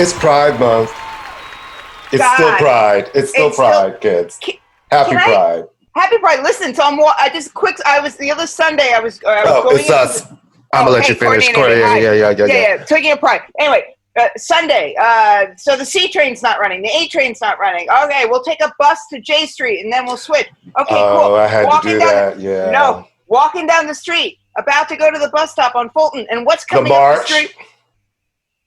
It's Pride Month. It's God. still Pride. It's still Pride, kids. Happy Pride. Happy Pride. Listen, so I was the other Sunday, I was going it's us. I'm going to let you finish. Yeah. Taking a Pride. Anyway, Sunday, so the C train's not running. The A train's not running. Okay, we'll take a bus to J Street and then we'll switch. Okay, cool. I had to do that, yeah. No, walking down the street, about to go to the bus stop on Fulton, and what's coming up the street?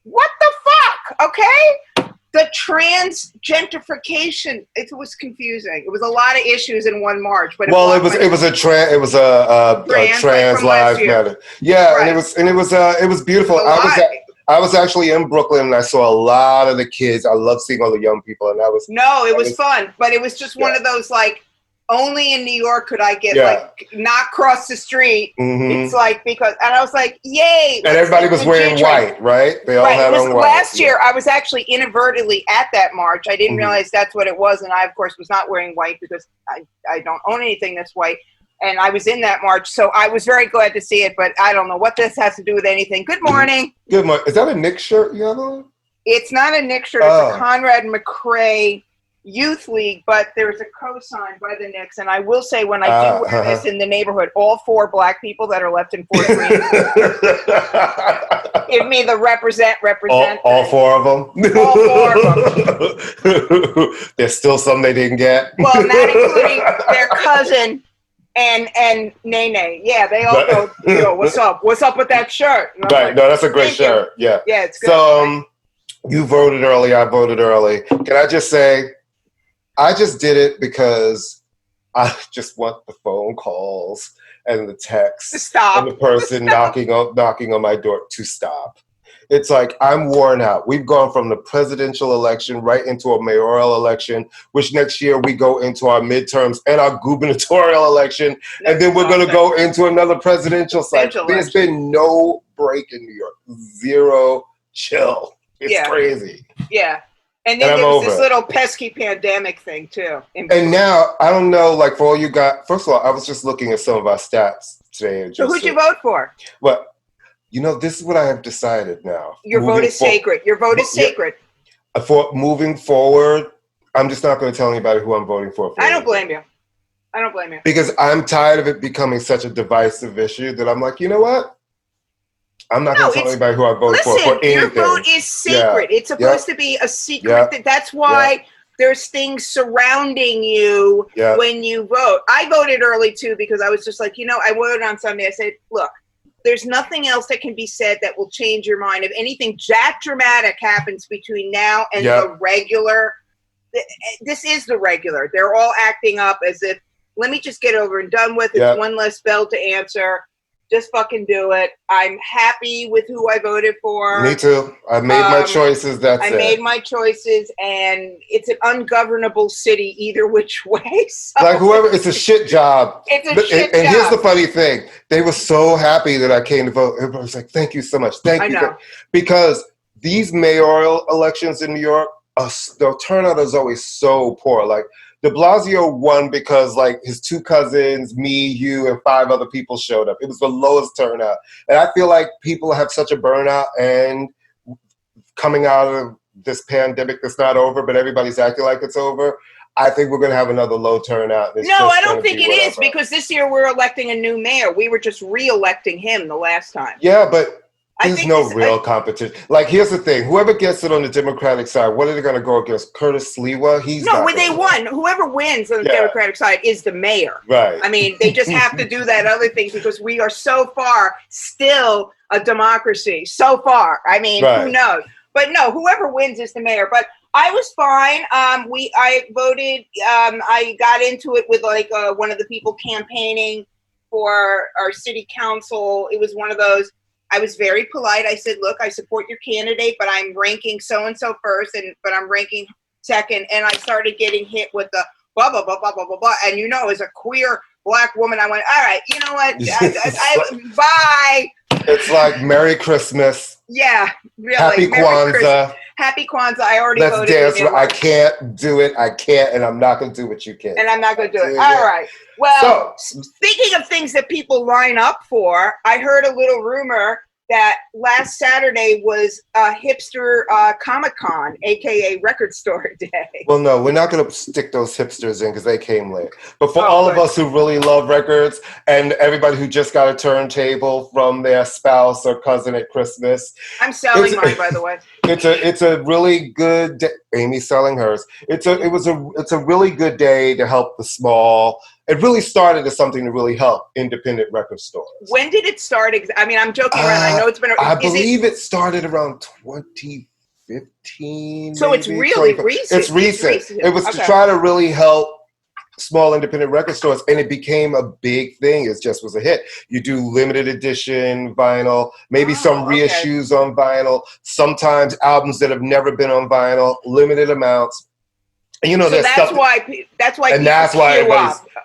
What the fuck? Okay? The trans gentrification. It was confusing. It was a lot of issues in one march, but it was a trans lives matter. Yeah, right. and it was beautiful. I was actually in Brooklyn and I saw a lot of the kids. I love seeing all the young people, and it was fun, but it was just one of those only in New York could I get not cross the street. Mm-hmm. It's and I was like, yay! And everybody was wearing white, right? They all had on white. Last year, I was actually inadvertently at that march. I didn't realize that's what it was, and I, of course, was not wearing white because I don't own anything that's white. And I was in that march, so I was very glad to see it. But I don't know what this has to do with anything. Good morning. Good morning. Is that a Knicks shirt you have on? It's not a Knicks shirt. It's a Conrad McRae Youth League, but there's a cosign by the Knicks, and I will say when I do wear this in the neighborhood, all 4 black people that are left in Fort Greene give me the represent. All 4 of them? All 4 of them. There's still some they didn't get? Well, not including their cousin and Nene. Yeah, they all go, yo, what's up? What's up with that shirt? Right, no, that's a great shirt. Yeah. Yeah, it's good. So, you voted early, I voted early. Can I just say, I just did it because I just want the phone calls and the texts stop. And the person knocking on my door to stop. It's like, I'm worn out. We've gone from the presidential election right into a mayoral election, which next year we go into our midterms and our gubernatorial election, and then we're going to go into another presidential cycle. There's been no break in New York. Zero chill. It's crazy. Yeah. And then there was this little pesky pandemic thing, too. And now, I don't know, for all you got, first of all, I was just looking at some of our stats today. So who'd you vote for? Well, this is what I have decided now. Your vote is sacred. Your vote is sacred. For moving forward, I'm just not going to tell anybody who I'm voting for. I don't blame you. Because I'm tired of it becoming such a divisive issue that I'm like, you know what? I'm not going to tell anybody who I vote for anything. Your vote is sacred. Yeah. It's supposed to be a secret. Yeah. That's why there's things surrounding you when you vote. I voted early, too, because I was just like, I voted on Sunday. I said, look, there's nothing else that can be said that will change your mind. If anything that dramatic happens between now and the regular, this is the regular. They're all acting up as if, let me just get over and done with. It's one less bell to answer. Just fucking do it. I'm happy with who I voted for. Me too. I made my choices. I made my choices, and it's an ungovernable city either which way. So. It's a shit job. It's a shit job. And here's the funny thing. They were so happy that I came to vote. Everybody was like, thank you so much. Thank you. Know. Because these mayoral elections in New York, the turnout is always so poor. De Blasio won because his 2 cousins, me, you, and 5 other people showed up. It was the lowest turnout. And I feel like people have such a burnout, and coming out of this pandemic that's not over, but everybody's acting like it's over, I think we're going to have another low turnout. No, I don't think it is, because this year we're electing a new mayor. We were just re-electing him the last time. Yeah, but there's no real competition. Here's the thing. Whoever gets it on the Democratic side, what are they going to go against? Curtis Sliwa? They won. Whoever wins on the Democratic side is the mayor. Right. I mean, they just have to do that other thing because we are so far still a democracy. So far. I mean, Who knows? But no, whoever wins is the mayor. But I was fine. I voted. I got into it with one of the people campaigning for our city council. It was one of those. I was very polite. I said, look, I support your candidate, but I'm ranking so-and-so first, but I'm ranking second. And I started getting hit with the blah, blah, blah, blah, blah, blah, blah. And, as a queer black woman, I went, all right, you know what? Bye. It's like Merry Christmas. Yeah, really. Happy Kwanzaa. Happy Kwanzaa. I already Let's voted. Let's dance. I can't do it. I can't, and I'm not going to do what you can. And I'm not going to do it. All right. Well, speaking of things that people line up for, I heard a little rumor that last Saturday was hipster Comic-Con, aka Record Store Day. Well, no, we're not going to stick those hipsters in because they came late. But for all of us who really love records and everybody who just got a turntable from their spouse or cousin at Christmas. I'm selling mine, by the way. It's a really good day. Amy's selling hers. It's a really good day to help the small. It really started as something to really help independent record stores. When did it start? I mean, I'm joking around. I know it's been. I believe it started around 2015. So it's really recent. It's recent. It was to try to really help small independent record stores, and it became a big thing. It just was a hit. You do limited edition vinyl, maybe some reissues on vinyl, sometimes albums that have never been on vinyl, limited amounts. And so that's why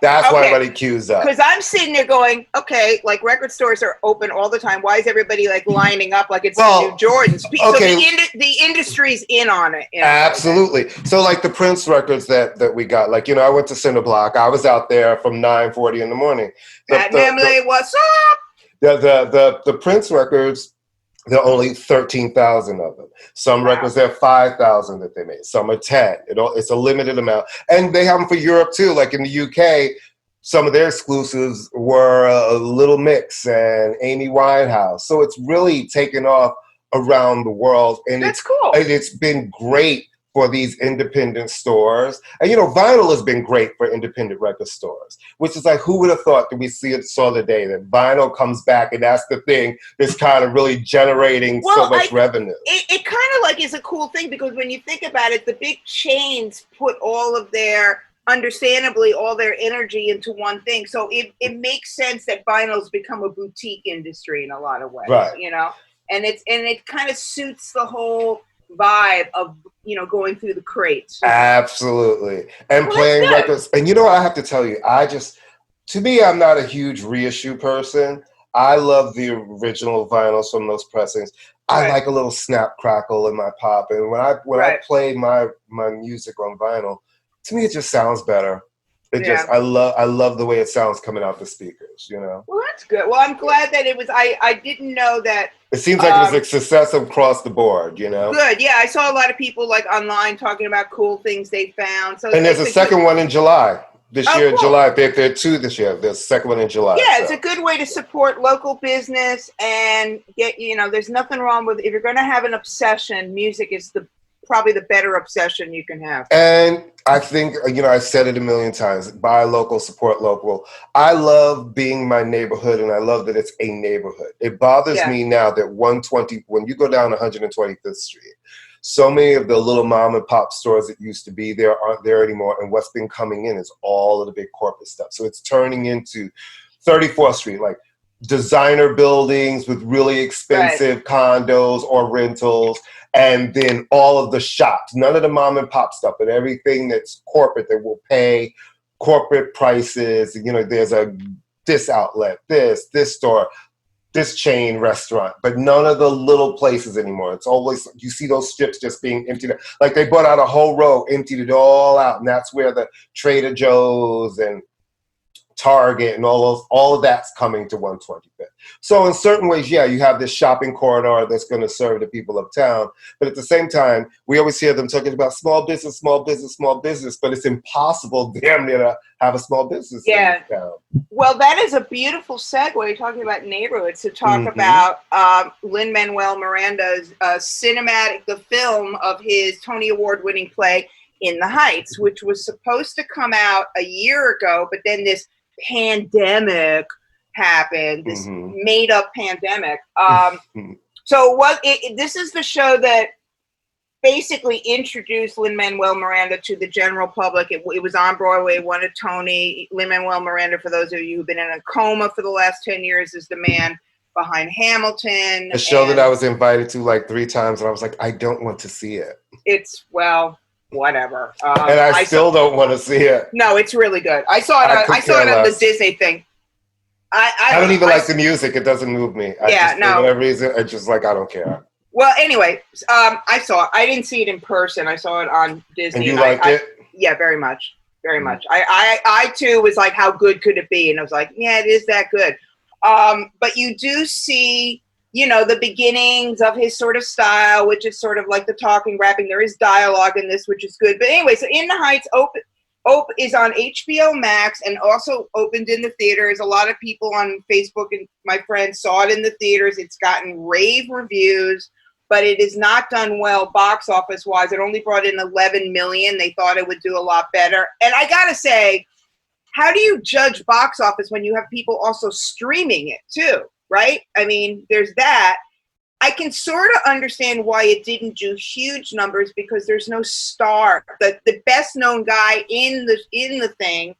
everybody queues up. Because I'm sitting there going, okay, like record stores are open all the time. Why is everybody like lining up like it's the new Jordans? So the industry's in on it. Absolutely. So like the Prince records that we got, like, I went to Cinderblock. I was out there from 9:40 in the morning. What's up? The Prince records, there are only 13,000 of them. Some records, there are 5,000 that they made. Some are 10. It's a limited amount. And they have them for Europe, too. Like in the UK, some of their exclusives were a Little Mix and Amy Winehouse. So it's really taken off around the world. And that's cool. And it's been great for these independent stores. And, vinyl has been great for independent record stores, which is like, who would have thought that we saw the day that vinyl comes back and that's the thing that's kind of really generating so much revenue. It kind of like is a cool thing because when you think about it, the big chains put all of their, understandably, all their energy into one thing. So it makes sense that vinyl's become a boutique industry in a lot of ways, right. And it kind of suits the whole vibe of going through the crates. Absolutely. And playing records. And what I have to tell you, to me, I'm not a huge reissue person. I love the original vinyls from those pressings. I like a little snap crackle in my pop. And when I play my music on vinyl, to me it just sounds better. I love the way it sounds coming out the speakers, Well, that's good. Well, I'm glad that it was. I didn't know that. It seems like it was a success across the board, Good. Yeah, I saw a lot of people like online talking about cool things they found. So and there's a second one in July this year. Cool. In July, there are two this year. There's a second one in July. Yeah, it's a good way to support local business and get. There's nothing wrong with if you're going to have an obsession. Music is probably the better obsession you can have. And I think, I said it a million times, buy local, support local. I love being my neighborhood, and I love that it's a neighborhood. It bothers me now that 120, when you go down 125th Street, so many of the little mom and pop stores that used to be there aren't there anymore, and what's been coming in is all of the big corporate stuff. So it's turning into 34th Street, like designer buildings with really expensive condos or rentals. And then all of the shops, none of the mom and pop stuff, but everything that's corporate that will pay corporate prices. There's this outlet, this store, this chain restaurant, but none of the little places anymore. It's always, you see those strips just being emptied. Like they bought out a whole row, emptied it all out. And that's where the Trader Joe's and Target and all of that's coming to 125th. So in certain ways, you have this shopping corridor that's going to serve the people of town. But at the same time, we always hear them talking about small business, but it's impossible damn near to have a small business in this town. Well, that is a beautiful segue, talking about neighborhoods, to talk about Lin-Manuel Miranda's the film of his Tony Award-winning play, In the Heights, which was supposed to come out a year ago, but then this pandemic happened, this made-up pandemic. This is the show that basically introduced Lin-Manuel Miranda to the general public. It was on Broadway, won a Tony. Lin-Manuel Miranda, for those of you who've been in a coma for the last 10 years, is the man behind Hamilton. A show that I was invited to like 3 times, and I was like, I don't want to see it. It's, whatever. And I still don't want to see it. No, it's really good. I saw it on the Disney thing. I don't even like the music. It doesn't move me. For whatever reason, it's just like, I don't care. Well, anyway, I saw it. I didn't see it in person. I saw it on Disney. And you liked it? Yeah, very much. Very much. I too was like, how good could it be? And I was like, yeah, it is that good. But you the beginnings of his sort of style, which is sort of like the talking, rapping. There is dialogue in this, which is good. But anyway, so In the Heights is on HBO Max and also opened in the theaters. A lot of people on Facebook and my friends saw it in the theaters. It's gotten rave reviews, but it is not done well box office wise. It only brought in 11 million. They thought it would do a lot better. And I gotta say, how do you judge box office when you have people also streaming it too, right? I mean, there's that. I can sort of understand why it didn't do huge numbers because there's no star. The best known guy in the thing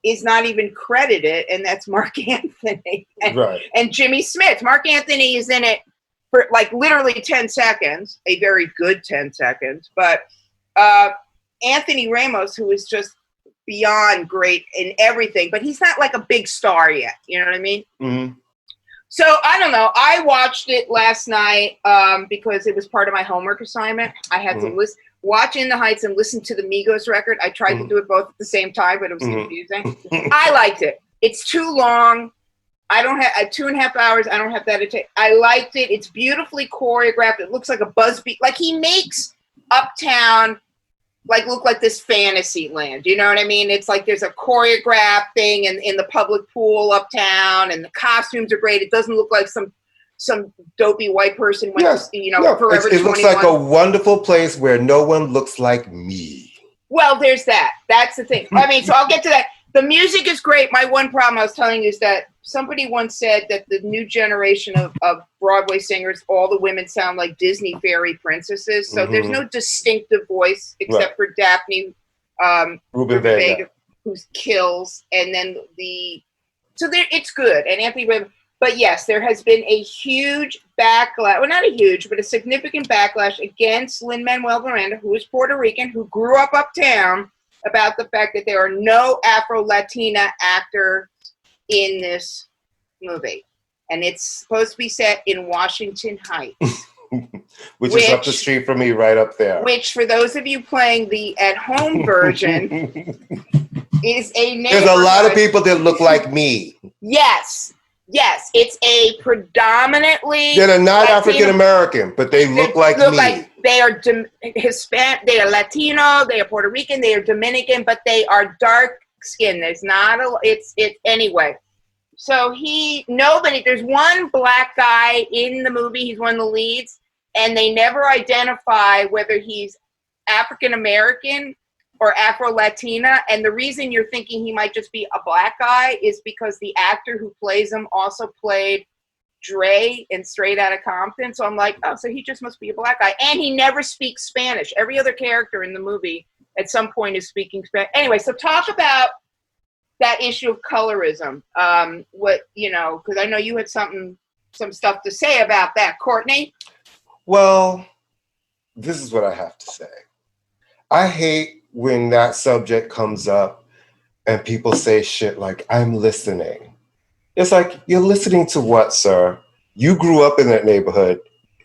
is not even credited, and that's Mark Anthony and Jimmy Smith. Mark Anthony is in it for like literally 10 seconds, a very good 10 seconds. But Anthony Ramos, who is just beyond great in everything, but he's not like a big star yet. You know what I mean? Mm-hmm. So I don't know. I watched it last night because it was part of my homework assignment. I had to watch In the Heights and listen to the Migos record. I tried to do it both at the same time, but it was confusing. I liked it. It's too long. I don't have 2.5 hours. I don't have that. I liked it. It's beautifully choreographed. It looks like a Buzzbeat. Like he makes Uptown look like this fantasy land. You know what I mean? It's like there's a choreographed thing in the public pool uptown, and the costumes are great. It doesn't look like some dopey white person went Forever 21. It looks like a wonderful place where no one looks like me. Well, there's that. That's the thing. I mean, so I'll get to that. The music is great. My one problem I was telling you is that somebody once said that the new generation of Broadway singers, all the women sound like Disney fairy princesses. So there's no distinctive voice except for Daphne Rubin Vega, who kills. And then it's good. And Anthony Rubin. But yes, there has been a huge backlash. Well, not a huge, but a significant backlash against Lin-Manuel Miranda, who is Puerto Rican, who grew up uptown, about the fact that there are no Afro-Latina actors in this movie. And it's supposed to be set in Washington Heights. which is up the street from me, right up there. Which, for those of you playing the at-home version, is a neighborhood. There's a lot of people that look like me. Yes, it's a predominantly they're not African American, but they look like me. They are Hispanic, they are Latino, they are Puerto Rican, they are Dominican, but they are dark skinned. There's not anyway. So there's one black guy in the movie, he's one of the leads, and they never identify whether he's African American or Afro-Latina, and the reason you're thinking he might just be a black guy is because the actor who plays him also played Dre in Straight Outta Compton. So I'm like, oh, so he just must be a black guy. And he never speaks Spanish. Every other character in the movie at some point is speaking Spanish. Anyway, so talk about that issue of colorism. Because I know you had some stuff to say about that, Courtney. Well, this is what I have to say. I hate when that subject comes up and people say shit like, I'm listening. It's like, you're listening to what, sir? You grew up in that neighborhood.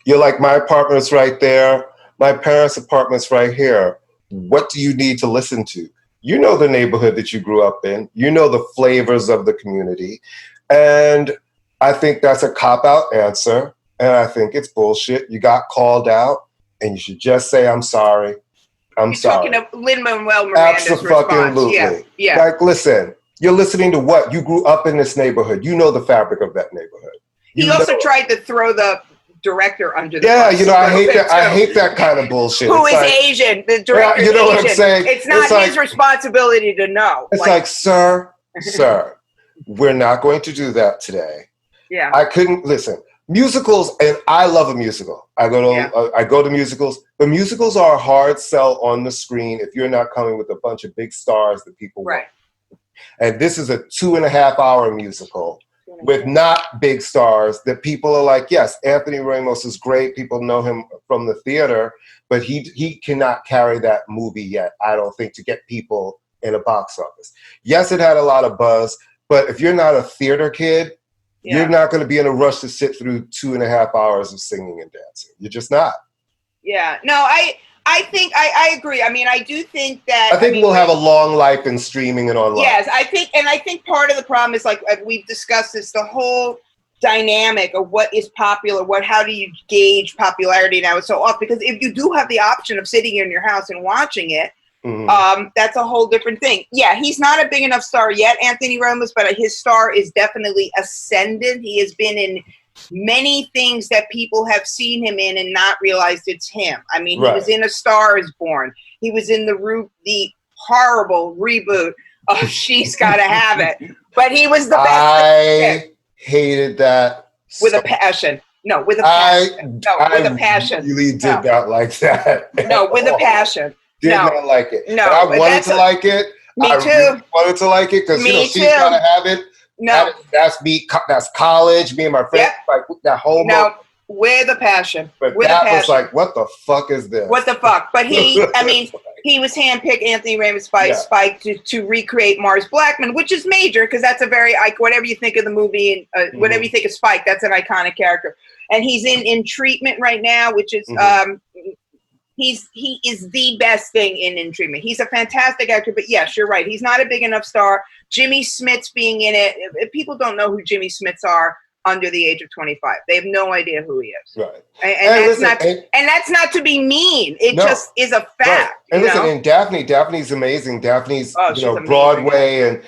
You're like, my apartment's right there. My parents' apartment's right here. What do you need to listen to? You know the neighborhood that you grew up in. You know the flavors of the community. And I think that's a cop-out answer. And I think it's bullshit. You got called out and you should just say, I'm sorry. I'm sorry. Talking of Lin-Manuel Miranda's response. Yeah. Like, listen, you're listening to what? You grew up in this neighborhood. You know the fabric of that neighborhood. He also tried to throw the director under the bus. I hate that kind of bullshit. Who is Asian? The director is Asian. What I'm saying? It's not his responsibility to know. It's like, sir, we're not going to do that today. Yeah. I couldn't listen. Musicals, and I love a musical. I go to musicals, but musicals are a hard sell on the screen if you're not coming with a bunch of big stars that people want. And this is a 2.5 hour musical with not big stars that people are like, yes, Anthony Ramos is great. People know him from the theater, but he cannot carry that movie yet, I don't think, to get people in a box office. Yes, it had a lot of buzz, but if you're not a theater kid, you're not going to be in a rush to sit through 2.5 hours of singing and dancing. You're just not. Yeah. No, I think I agree. I mean, I do think that. I think we'll have a long life in streaming and online. Yes, I think part of the problem is, like we've discussed this, the whole dynamic of what is popular, how do you gauge popularity now is so off, because if you do have the option of sitting in your house and watching it, that's a whole different thing. Yeah, he's not a big enough star yet, Anthony Ramos, but his star is definitely ascendant. He has been in many things that people have seen him in and not realized it's him. I mean, he was in A Star Is Born. He was in the horrible reboot of She's Gotta Have It. But he was the best. I hated that with a passion. No, with a passion. With a passion. I really did not like that. No, with a passion. Did not like it. No, but I wanted to like it. Me too. Really wanted to like it because She's Gotta Have It. No, that's me. That's college. Me and my friends, like that whole. No, with a passion. But with that a passion. was like, what the fuck is this? What the fuck? But he, I mean, he was handpicked, Anthony Ramos by Spike to recreate Mars Blackman, which is major because that's a very whatever you think of the movie and whatever you think of Spike, that's an iconic character. And he's in treatment right now, which is he is the best thing in treatment. He's a fantastic actor, but yes, you're right. He's not a big enough star. Jimmy Smits being in it, if people don't know who Jimmy Smits are under the age of 25. They have no idea who he is. Right. And that's not to be mean. It just is a fact. Right. And listen, and Daphne's amazing. Daphne's Broadway and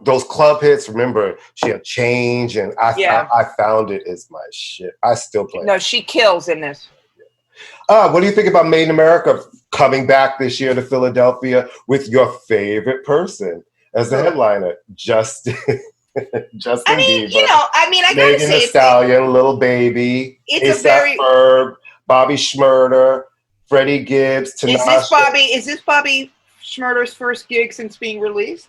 those club hits. Remember, she had Change, and I found it is my shit. I still play. No, she kills in this. What do you think about Made in America coming back this year to Philadelphia with your favorite person as the headliner, Justin Bieber? I gotta Megan say, Thee Stallion, Lil Baby, A$AP Ferg, Bobby Shmurda, Freddie Gibbs, Tinashe. Is this Bobby Shmurda's first gig since being released?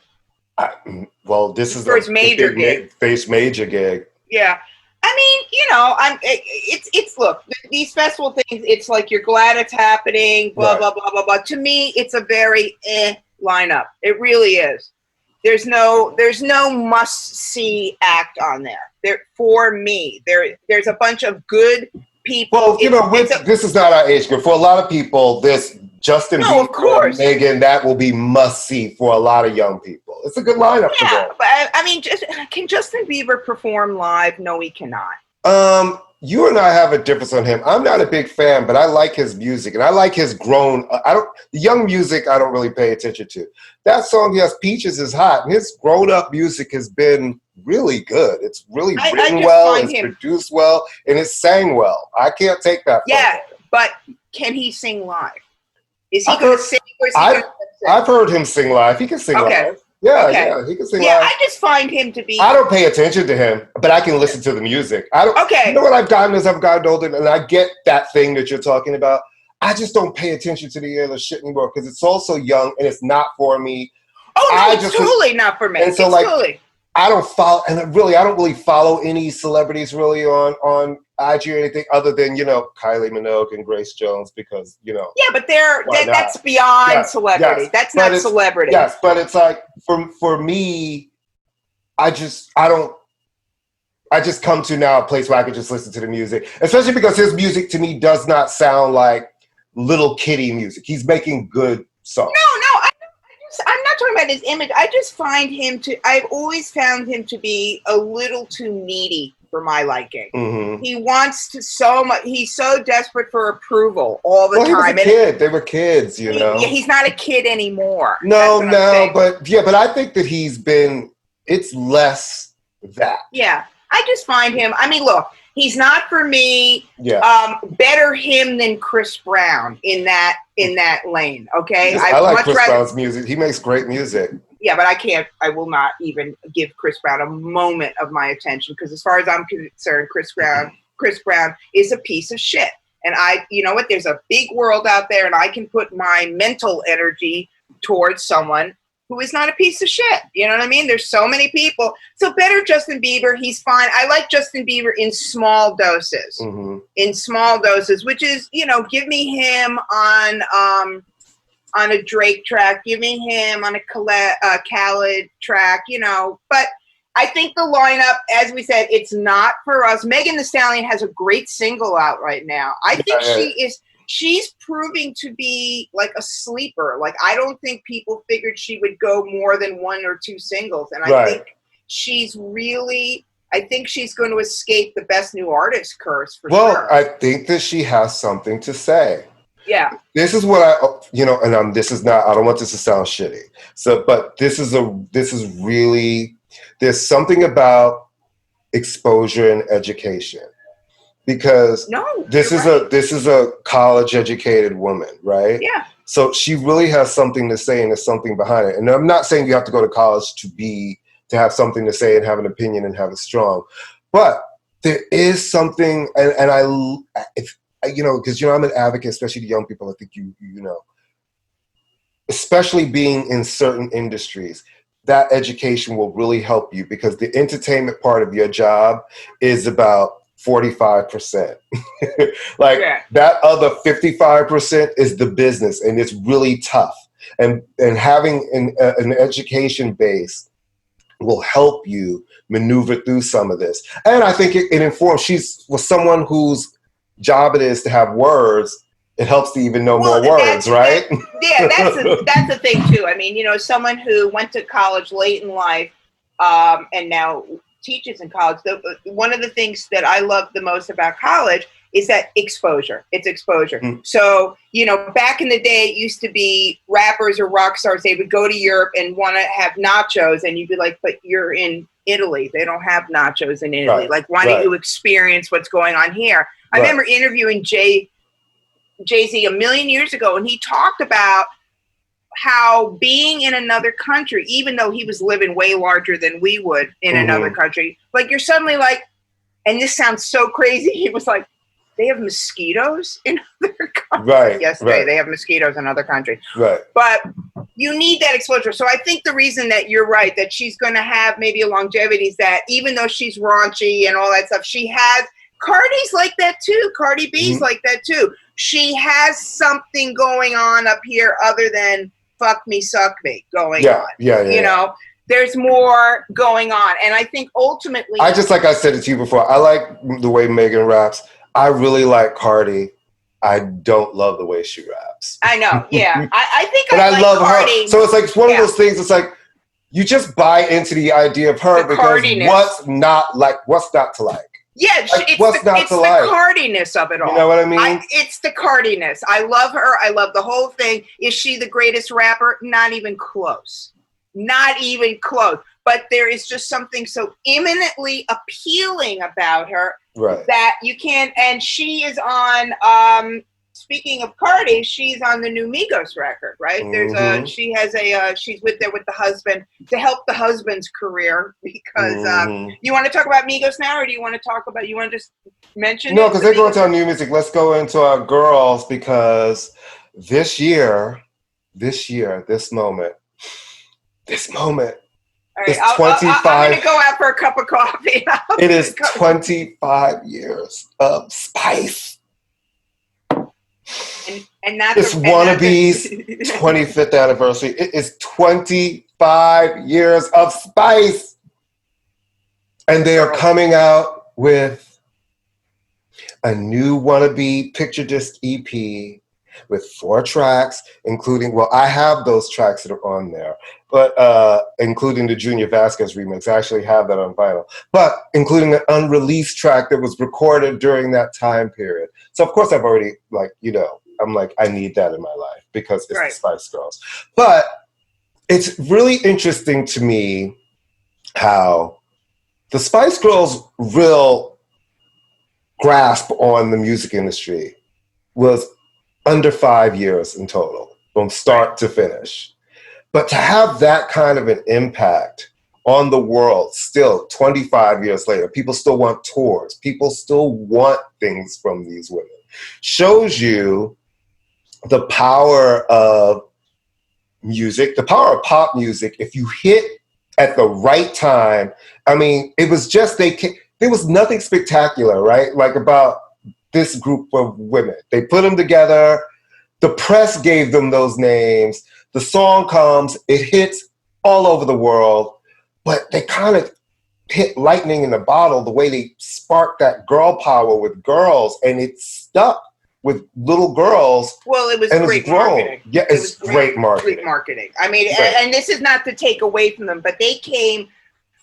This is first major gig. First major gig. Yeah. I mean, it's look, these festival things, it's like you're glad it's happening, blah, blah, blah, blah, blah. To me, it's a very lineup. It really is. There's no must-see act on there. For me. There's a bunch of good people. Well, this is not our age group. For a lot of people, this Justin Bieber and Megan, that will be must-see for a lot of young people. It's a good lineup for them. But I mean, can Justin Bieber perform live? No, he cannot. You and I have a difference on him. I'm not a big fan, but I like his music, and I like his the young music I don't really pay attention to. That song he has, Peaches, is hot, and his grown-up music has been really good. It's really written well, it's produced well, and it's sang well. I can't take that from him. But can he sing live? Is he going to sing? Or is he going to sing? I've heard him sing live. He can sing live. Yeah, he can sing live. I just find him to be. I don't pay attention to him, but I can listen to the music. I don't. Okay. You know what I've gotten as I've gotten older, and I get that thing that you're talking about. I just don't pay attention to the other shit anymore because it's all so young and it's not for me. Oh no, it's totally not for me. And so, I don't follow, and I don't really follow any celebrities really on IG or anything other than Kylie Minogue and Grace Jones because Yeah, but that's beyond celebrity. Yes, that's not celebrity. Yes, but it's like for me, I just come to now a place where I can just listen to the music, especially because his music to me does not sound like little kiddie music. He's making good songs. No, I'm not talking about his image. I just find I've always found him to be a little too needy for my liking. Mm-hmm. He wants to so much. He's so desperate for approval all the time. He was a kid. They were kids, He's not a kid anymore. No, but I think that it's less that. Yeah, I just find him. I mean, look, he's not for me. Yeah. Better him than Chris Brown in that lane. Okay. I like Chris Brown's music. He makes great music. Yeah, but I will not even give Chris Brown a moment of my attention because as far as I'm concerned, Chris Brown is a piece of shit. And you know what? There's a big world out there and I can put my mental energy towards someone who is not a piece of shit. You know what I mean? There's so many people. So better Justin Bieber. He's fine. I like Justin Bieber in small doses. Mm-hmm. In small doses, which is, give me him on a Drake track, give me him on a Khaled track, But I think the lineup, as we said, it's not for us. Megan Thee Stallion has a great single out right now. I think she's proving to be like a sleeper. Like, I don't think people figured she would go more than one or two singles. And I think she's really, I think she's going to escape the best new artist curse for well, sure. I think that she has something to say. Yeah. This is what and this is not, I don't want this to sound shitty. So, but this is really, there's something about exposure and education, because this is a college educated woman, right? Yeah. So she really has something to say, and there's something behind it. And I'm not saying you have to go to college to have something to say and have an opinion and have it strong, but there is something, and because I'm an advocate, especially to young people. I think you know, especially being in certain industries, that education will really help you, because the entertainment part of your job is about 45%. That other 55% is the business, and it's really tough. And having an education base will help you maneuver through some of this. And I think it informs. She's someone whose job it is to have words. It helps to even know more words, right? That's the thing too. I mean, someone who went to college late in life and now teaches in college. One of the things that I love the most about college is that exposure. It's exposure. Mm. So, back in the day, it used to be rappers or rock stars. They would go to Europe and want to have nachos, and you'd be like, but you're in Italy. They don't have nachos in Italy. Right. Like, why don't you experience what's going on here? I remember interviewing Jay-Z a million years ago, and he talked about how being in another country, even though he was living way larger than we would in another country, like you're suddenly like, and this sounds so crazy, he was like, they have mosquitoes in other countries. Right. Yes, they have mosquitoes in other countries. Right. But you need that exposure. So I think the reason that you're right, that she's going to have maybe a longevity, is that even though she's raunchy and all that stuff, she has, Cardi's like that too. Cardi B's like that too. She has something going on up here other than fuck me, suck me going on. Yeah. There's more going on. And I think ultimately, like I said it to you before, I like the way Megan raps. I really like Cardi. I don't love the way she raps. I know. Yeah. I think but I like love Cardi. Her. So it's like one of those things. It's like, you just buy into the idea of her, because what's not to like? Yeah, it's the cardiness of it all. You know what I mean? It's the cardiness. I love her. I love the whole thing. Is she the greatest rapper? Not even close. Not even close. But there is just something so imminently appealing about her that you can't. And she is on. Speaking of Cardi, she's on the new Migos record, right? There's she's with the husband to help the husband's career, because you want to talk about Migos now, or do you want to just mention? No, because they're going to our new music. Let's go into our girls, because this moment. All right, I'm going to go out for a cup of coffee. It is 25 years of spice. And that's it's Wannabe's 25th anniversary. It is 25 years of spice. And they are coming out with a new Wannabe picture disc EP with 4 tracks, including, I have those tracks that are on there, but including the Junior Vasquez remix. I actually have that on vinyl, but including an unreleased track that was recorded during that time period. So of course I've already, I'm like, I need that in my life, because it's the Spice Girls. But it's really interesting to me how the Spice Girls' real grasp on the music industry was under 5 years in total, from start to finish. But to have that kind of an impact on the world still 25 years later, people still want tours, people still want things from these women, shows you the power of music, the power of pop music. If you hit at the right time, I mean, it was just, there was nothing spectacular, right? Like about this group of women. They put them together. The press gave them those names. The song comes, it hits all over the world, but they kind of hit lightning in a bottle, the way they sparked that girl power with girls, and it stuck with little girls. Well, it was great marketing. Yeah, it's great marketing. Great marketing. I mean, and this is not to take away from them, but they came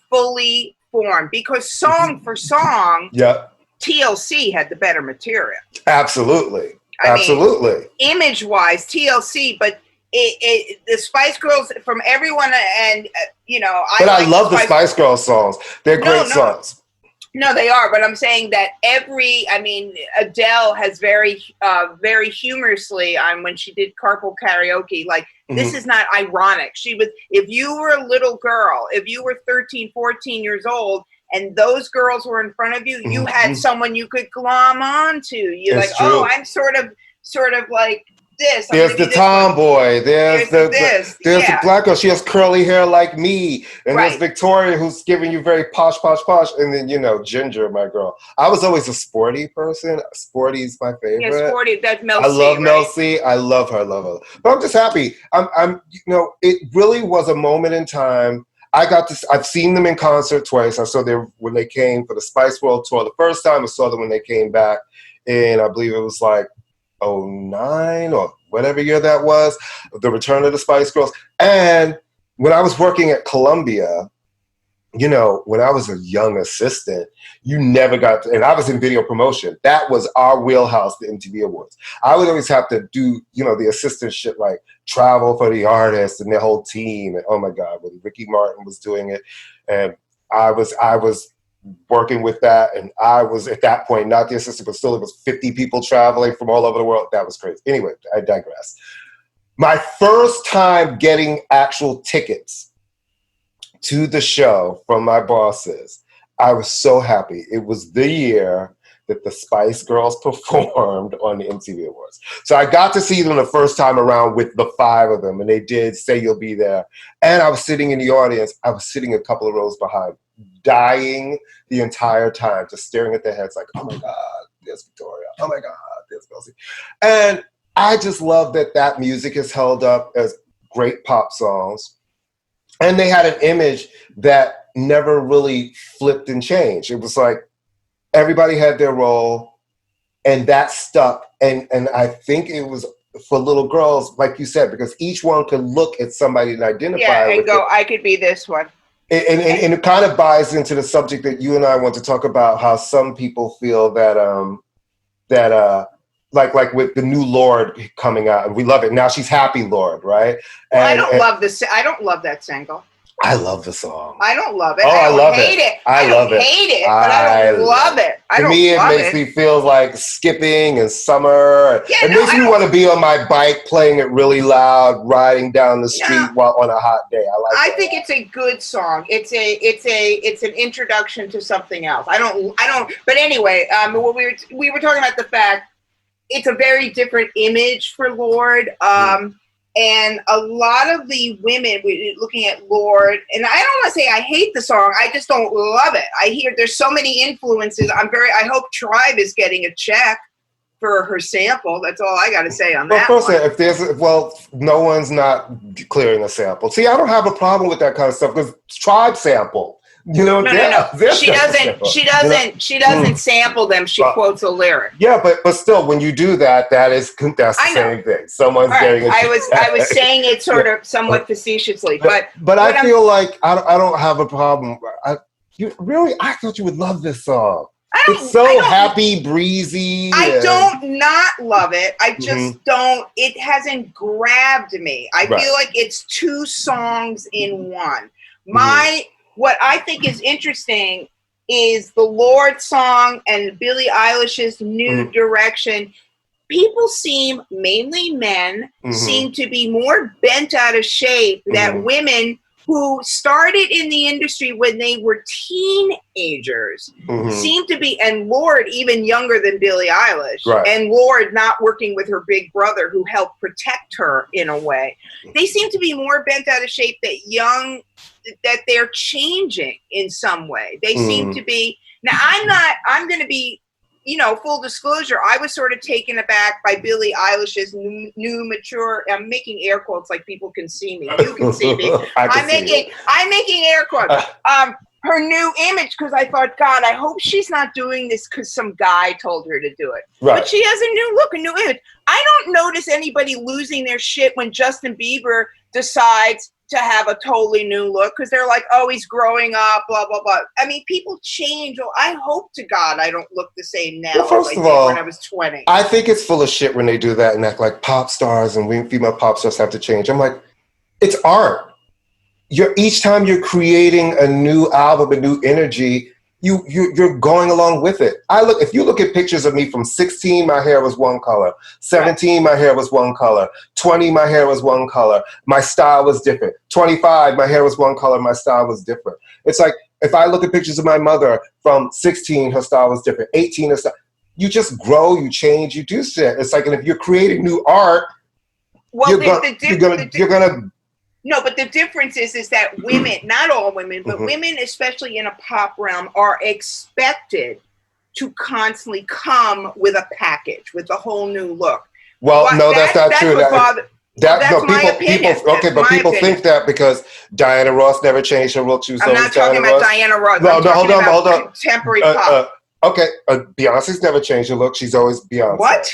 fully form because song for song, yeah, TLC had the better material. absolutely, I mean, image-wise, TLC, but the Spice Girls from everyone, and I love the Spice Girls songs. They're great songs. No, they are, but I'm saying that Adele has very humorously when she did carpool karaoke, like, this is not ironic. If you were a little girl, if you were 13, 14 years old, and those girls were in front of you, you had someone you could glom onto. You're like, true. Oh, I'm sort of like this. There's the tomboy. There's the black girl. She has curly hair like me. And there's Victoria, who's giving you very posh. And then, Ginger, my girl. I was always a sporty person. Sporty's my favorite. Yeah, sporty. That's Mel C. I love Mel C. I love her. But I'm just happy. It really was a moment in time. I've seen them in concert twice. I saw them when they came for the Spice World Tour the first time. I saw them when they came back in, I believe it was like 09 or whatever year that was, the return of the Spice Girls. And when I was working at Columbia, when I was a young assistant, you never got to, and I was in video promotion. That was our wheelhouse, the MTV Awards. I would always have to do, the assistant shit, like travel for the artists and their whole team. And oh my God, when Ricky Martin was doing it, and I was working with that, and I was at that point not the assistant, but still it was 50 people traveling from all over the world. That was crazy. Anyway, I digress. My first time getting actual tickets to the show from my bosses, I was so happy. It was the year that the Spice Girls performed on the MTV Awards. So I got to see them the first time around with the 5 of them, and they did Say You'll Be There. And I was sitting in the audience. I was sitting a couple of rows behind, dying the entire time, just staring at their heads like, oh my God, there's Victoria. Oh my God, there's Mel C. And I just love that music is held up as great pop songs. And they had an image that never really flipped and changed. It was like everybody had their role, and that stuck. And I think it was for little girls, like you said, because each one could look at somebody and identify with go, I could be this one. And it kind of buys into the subject that you and I want to talk about, how some people feel that like with the new Lorde coming out, and we love it. Now she's happy Lorde, right? Well, I don't love that single. I love the song. I don't love it. Oh, I love hate it. it. I don't hate it, but I don't love it. To me, it makes me feel like skipping in summer. It makes me want to be on my bike, playing it really loud, riding down the street while on a hot day. I think it's a good song. It's an introduction to something else. I don't. But anyway, we were talking about the fact it's a very different image for Lorde. And a lot of the women looking at Lorde, and I don't want to say I hate the song, I just don't love it. I hear there's so many influences. I hope Tribe is getting a check for her sample. That's all I got to say on that. No one's not clearing a sample. See, I don't have a problem with that kind of stuff because Tribe sample. No. She doesn't sample them. She quotes a lyric. Yeah, but still, when you do that, that's the same thing. Someone's getting. I was saying it sort of somewhat facetiously, but I feel like I don't have a problem. I thought you would love this song. It's so happy, breezy. I don't not love it. I just don't. It hasn't grabbed me. I feel like it's 2 songs in one. What I think is interesting is the Lorde song and Billie Eilish's New Direction. People mainly men, seem to be more bent out of shape than women who started in the industry when they were teenagers seem to be, and Lorde even younger than Billie Eilish, and Lorde not working with her big brother who helped protect her in a way. They seem to be more bent out of shape that they're changing in some way. They seem to be. Now, I'm going to be, full disclosure, I was sort of taken aback by Billie Eilish's new mature, I'm making air quotes like people can see me. You can see me. I'm making air quotes. Her new image, because I thought, God, I hope she's not doing this because some guy told her to do it. Right. But she has a new look, a new image. I don't notice anybody losing their shit when Justin Bieber decides to have a totally new look because they're like, oh, he's growing up, blah, blah, blah. I mean, people change. Well, I hope to God I don't look the same now as I did when I was 20. I think it's full of shit when they do that and act like pop stars and female pop stars have to change. I'm like, it's art. Each time you're creating a new album, a new energy, you're going along with it. If you look at pictures of me from 16, my hair was one color. 17, my hair was one color. 20, my hair was one color. My style was different. 25, my hair was one color. My style was different. It's like, if I look at pictures of my mother from 16, her style was different. 18, her style. You just grow, you change, you do shit. It's like, and if you're creating new art, you're gonna. No, but the difference is that women, not all women, but women, especially in a pop realm, are expected to constantly come with a package, with a whole new look. Well, no, that's not true. People think that because Diana Ross never changed her look. I'm not talking about Diana Ross. No, hold on. Contemporary pop. Okay, Beyonce's never changed her look. She's always Beyonce. What?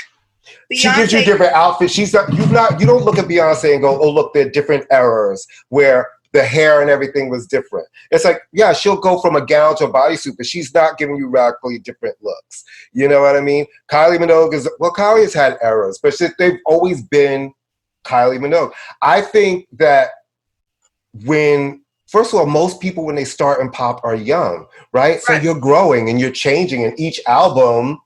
She gives you different outfits. You don't look at Beyonce and go, oh, look, there are different eras where the hair and everything was different. It's like, yeah, she'll go from a gown to a bodysuit, but she's not giving you radically different looks. You know what I mean? Kylie Minogue Kylie has had eras, but they've always been Kylie Minogue. I think that first of all, most people when they start in pop are young, right? So you're growing and you're changing, and each album,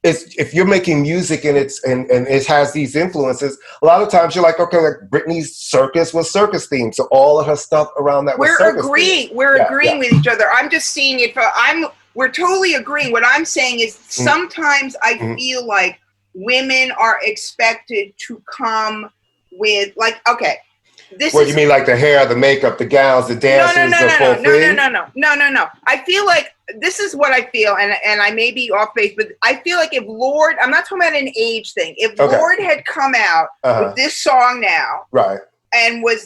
if you're making music and it has these influences, a lot of times you're like, okay, like Britney's Circus was circus themed, so all of her stuff around that was circus themed. We're agreeing with each other. I'm just seeing it. We're totally agreeing. What I'm saying is sometimes I feel like women are expected to come with you mean like the hair, the makeup, the gowns, the dances, the full thing? No. I feel like this is what I feel, and I may be off base, but I feel like if Lorde, I'm not talking about an age thing. If Lorde had come out with this song now, right, and was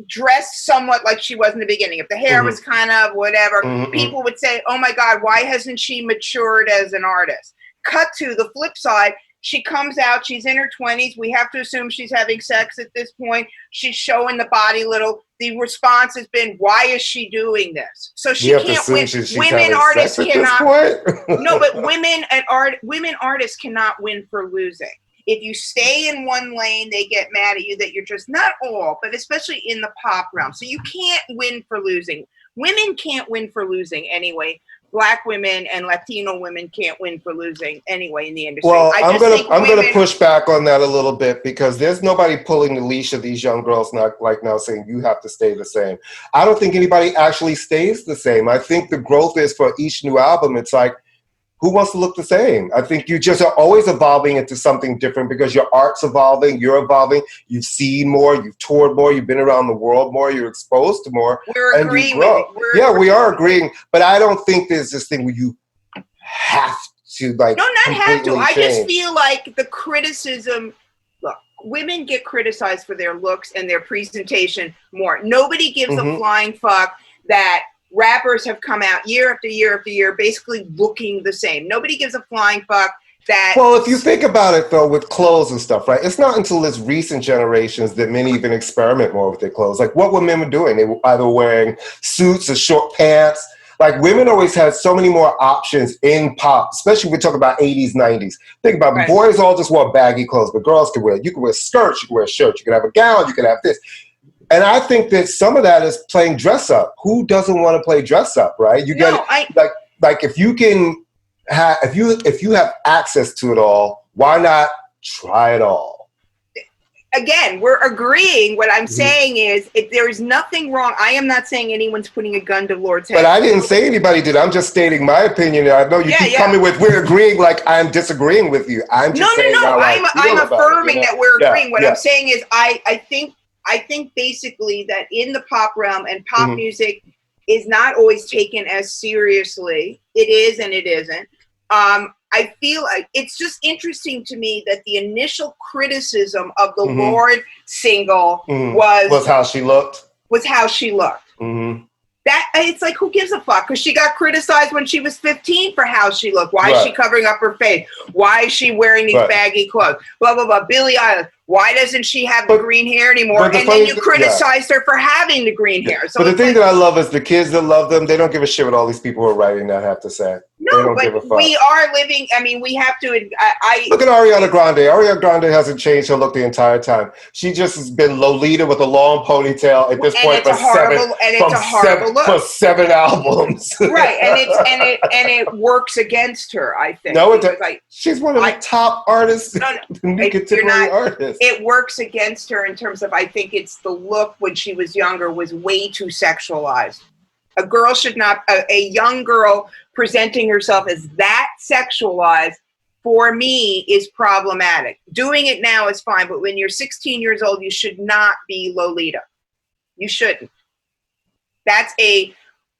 dressed somewhat like she was in the beginning, if the hair was kind of whatever, people would say, "Oh my God, why hasn't she matured as an artist?" Cut to the flip side. She comes out, she's in her 20s. We have to assume she's having sex at this point. She's showing the body little. The response has been, why is she doing this? So she can't win. Women artists cannot. No, but women artists cannot win for losing. If you stay in one lane, they get mad at you that you're just, not all, but especially in the pop realm. So you can't win for losing. Women can't win for losing anyway. Black women and Latino women can't win for losing anyway in the industry. Well, I'm gonna push back on that a little bit because there's nobody pulling the leash of these young girls now saying you have to stay the same. I don't think anybody actually stays the same. I think the growth is for each new album. It's like, who wants to look the same? I think you just are always evolving into something different because your art's evolving, you're evolving, you've seen more, you've toured more, you've been around the world more, you're exposed to more. We're agreeing. We are agreeing, but I don't think there's this thing where you have to No, not have to. I just feel like the criticism, look, women get criticized for their looks and their presentation more. Nobody gives a flying fuck that rappers have come out year after year after year basically looking the same. Nobody gives a flying fuck that... Well, if you think about it, though, with clothes and stuff, right? It's not until this recent generations that men even experiment more with their clothes. Like, what were men doing? They were either wearing suits or short pants. Like, women always had so many more options in pop, especially when we talk about 80s, 90s. Think about it. Boys all just wore baggy clothes, but girls could wear... You could wear skirts, you could wear shirts, you could have a gown, you could have this. And I think that some of that is playing dress up. Who doesn't want to play dress up, right? You get like if you can have if you have access to it all, why not try it all? Again, we're agreeing. What I'm saying is, if there is nothing wrong, I am not saying anyone's putting a gun to Lorde's head. But I didn't say anybody did. I'm just stating my opinion. I know you keep coming with we're agreeing like I'm disagreeing with you. I'm just saying how I'm affirming that we're agreeing. What I'm saying is, I think basically that in the pop realm and pop music is not always taken as seriously. It is and it isn't. I feel like it's just interesting to me that the initial criticism of the Lorde single was how she looked. That it's like, who gives a fuck? Because she got criticized when she was 15 for how she looked. Why is she covering up her face? Why is she wearing these baggy clothes? Blah, blah, blah. Billie Eilish. Why doesn't she have the green hair anymore? And then you criticized her for having the green hair. So but the thing that I love is the kids that love them, they don't give a shit what all these people are writing that have to say. No, but we are living, I mean, we have to, Look at Ariana Grande. Ariana Grande hasn't changed her look the entire time. She just has been Lolita with a long ponytail at this point for seven albums. Right, and it works against her, I think. No, it doesn't. She's one of the top artists, new contemporary artists. It works against her in terms of, I think it's the look when she was younger was way too sexualized. A girl should not, a young girl presenting herself as that sexualized, for me, is problematic. Doing it now is fine, but when you're 16 years old, you should not be Lolita. You shouldn't. That's a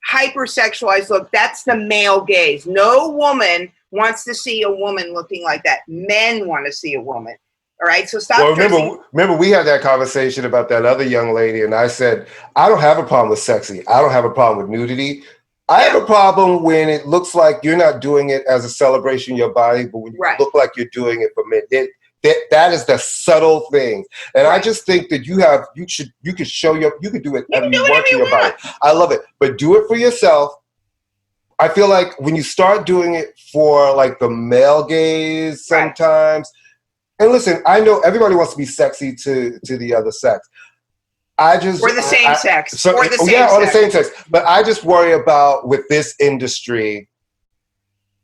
hypersexualized look. That's the male gaze. No woman wants to see a woman looking like that. Men want to see a woman. All right, so stop. Well, remember, we had that conversation about that other young lady, and I said, I don't have a problem with sexy. I don't have a problem with nudity. I have a problem when it looks like you're not doing it as a celebration of your body, but when you look like you're doing it for men. That is the subtle thing, and I just think that you could show you could do it whatever you want to your body. I love it, but do it for yourself. I feel like when you start doing it for like the male gaze sometimes. And listen, I know everybody wants to be sexy to the other sex. Or the same sex. Or the same sex. But I just worry about with this industry,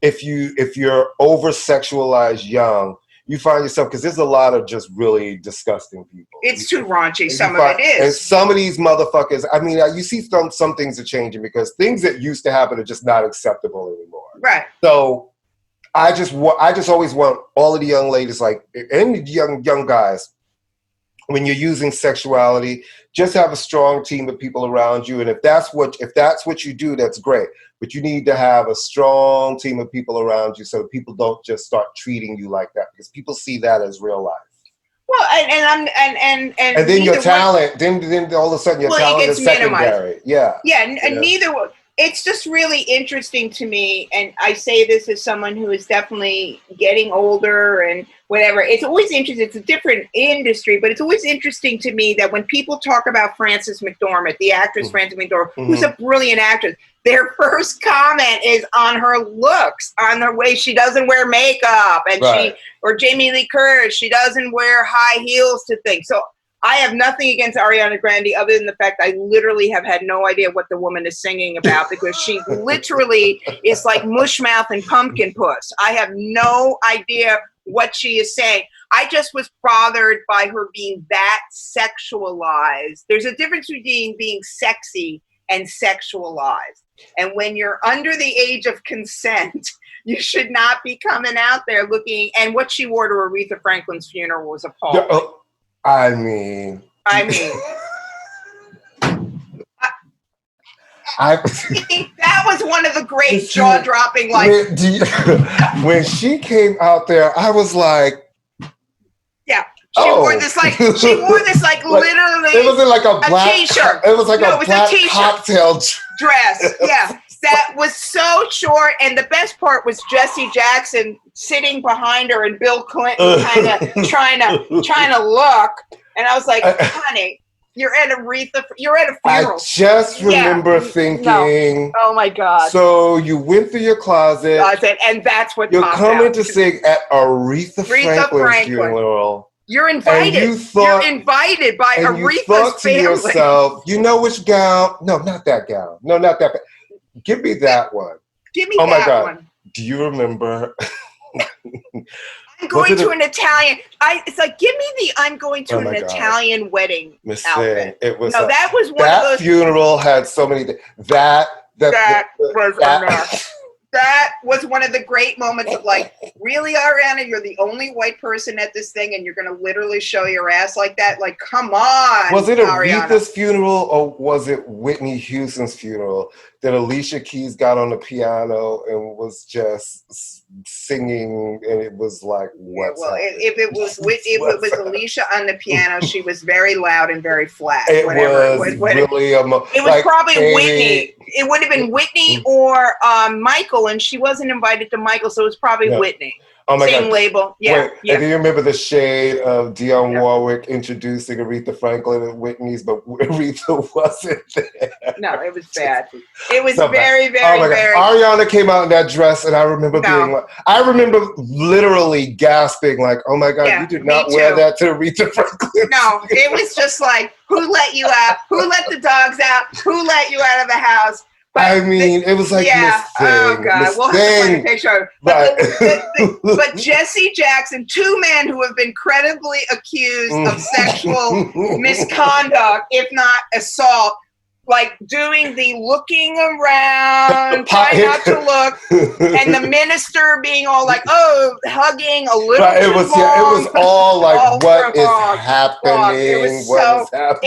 if you're over sexualized young, you find yourself, because there's a lot of just really disgusting people. It's too raunchy. Some of it is. And some of these motherfuckers, I mean, you see some things are changing because things that used to happen are just not acceptable anymore. Right. So I just always want all of the young ladies, like, and young guys, when you're using sexuality, just have a strong team of people around you. And if that's what you do, that's great. But you need to have a strong team of people around you so that people don't just start treating you like that, because people see that as real life. Well, and then your talent, then all of a sudden your talent is secondary. Yeah. And neither one. It's just really interesting to me, and I say this as someone who is definitely getting older and whatever. It's always interesting. It's a different industry, but it's always interesting to me that when people talk about Frances McDormand, the actress Frances McDormand, who's a brilliant actress, their first comment is on her looks, on the way she doesn't wear makeup, and or Jamie Lee Curtis, she doesn't wear high heels to things. So I have nothing against Ariana Grande other than the fact I literally have had no idea what the woman is singing about, because she literally is like mush mouth and pumpkin puss. I have no idea what she is saying. I just was bothered by her being that sexualized. There's a difference between being sexy and sexualized. And when you're under the age of consent, you should not be coming out there looking. And what she wore to Aretha Franklin's funeral was appalling. I mean, that was one of the great jaw-dropping, like, when she came out there, I was like, she wore this like literally. It wasn't like a black t-shirt. It was like a black cocktail dress. Yeah, that was so short, and the best part was Jesse Jackson sitting behind her and Bill Clinton kind of trying to look, and I was like, honey, you're at a funeral. I just remember thinking, oh my God. So you went through your closet, and that's what you're coming to sing at Aretha Franklin's funeral. You're invited. You're invited by Aretha's family. You thought to yourself, you know which gown? No, not that gown. No, not that. Give me that one. Give me that one. Oh my God. Do you remember? I'm going to an Italian. It's like, give me the I'm going to an Italian wedding outfit. It was that was one of those. That funeral had so many. That was a mess. That was one of the great moments of like, really, Ariana, you're the only white person at this thing and you're going to literally show your ass like that? Like, come on, Was it Aretha's funeral or was it Whitney Houston's funeral that Alicia Keys got on the piano and was just singing, and it was like, what? Well, if it was Alicia on the piano, she was very loud and very flat. It was really it was probably Whitney. It would have been Whitney or Michael, and she wasn't invited to Michael, so it was probably Whitney. Oh my Same God. label. Yeah. Wait, and do you remember the shade of Dionne Warwick introducing Aretha Franklin and Whitney's, but Aretha wasn't there? No, it was bad. It was So very, bad. very, Oh my very. God. Ariana came out in that dress, and I remember being like, I remember literally gasping, like, oh my God, you did not wear that to Aretha Franklin. No, it was just like, who let you out? Who let the dogs out? Who let you out of the house? But I mean, it was like, oh God, we'll have to find a picture. But Jesse Jackson, two men who have been credibly accused of sexual misconduct, if not assault, like doing the looking around, trying not to look, and the minister being all like, "Oh, hugging a little too long." It was all like, what is happening? It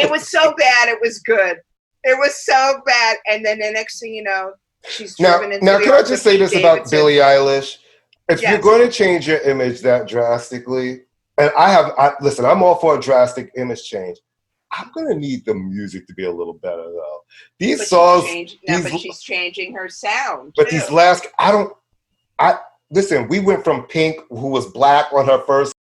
was so bad. It was good. It was so bad. And then the next thing you know, she's driven into now, the can I just say this about Billie Eilish? If you're going to change your image that drastically, and listen, I'm all for a drastic image change. I'm gonna need the music to be a little better though. These songs, but she's changing her sound. But these last, listen. We went from Pink, who was black on her first